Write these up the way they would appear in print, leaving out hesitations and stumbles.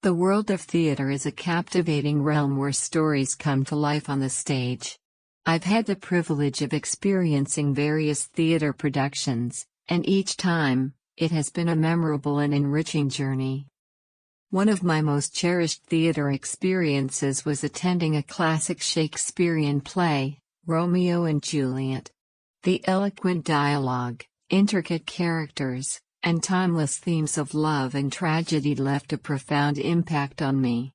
The world of theater is a captivating realm where stories come to life on the stage. I've had the privilege of experiencing various theater productions, and each time, it has been a memorable and enriching journey. One of my most cherished theater experiences was attending a classic Shakespearean play, Romeo and Juliet. The eloquent dialogue, intricate characters, and timeless themes of love and tragedy left a profound impact on me.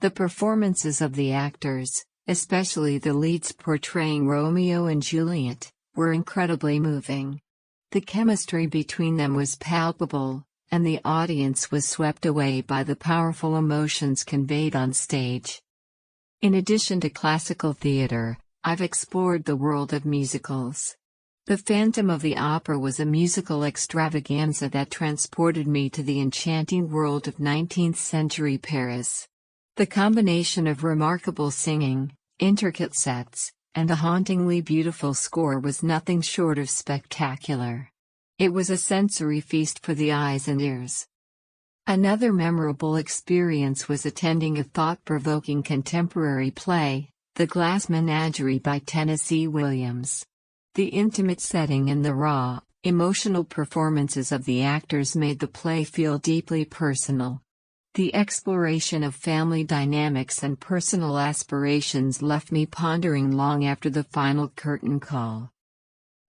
The performances of the actors, especially the leads portraying Romeo and Juliet, were incredibly moving. The chemistry between them was palpable, and the audience was swept away by the powerful emotions conveyed on stage. In addition to classical theater, I've explored the world of musicals. The Phantom of the Opera was a musical extravaganza that transported me to the enchanting world of 19th-century Paris. The combination of remarkable singing, intricate sets, and a hauntingly beautiful score was nothing short of spectacular. It was a sensory feast for the eyes and ears. Another memorable experience was attending a thought-provoking contemporary play, The Glass Menagerie by Tennessee Williams. The intimate setting and the raw, emotional performances of the actors made the play feel deeply personal. The exploration of family dynamics and personal aspirations left me pondering long after the final curtain call.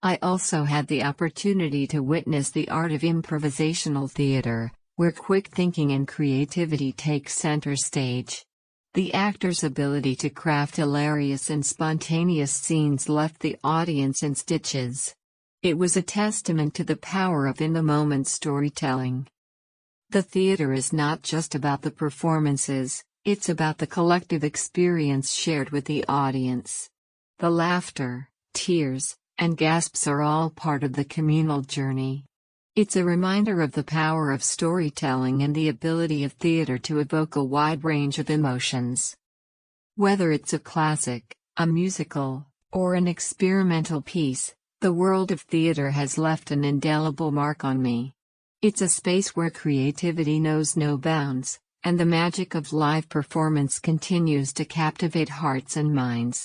I also had the opportunity to witness the art of improvisational theater, where quick thinking and creativity take center stage. The actors' ability to craft hilarious and spontaneous scenes left the audience in stitches. It was a testament to the power of in-the-moment storytelling. The theater is not just about the performances, it's about the collective experience shared with the audience. The laughter, tears, and gasps are all part of the communal journey. It's a reminder of the power of storytelling and the ability of theater to evoke a wide range of emotions. Whether it's a classic, a musical, or an experimental piece, the world of theater has left an indelible mark on me. It's a space where creativity knows no bounds, and the magic of live performance continues to captivate hearts and minds.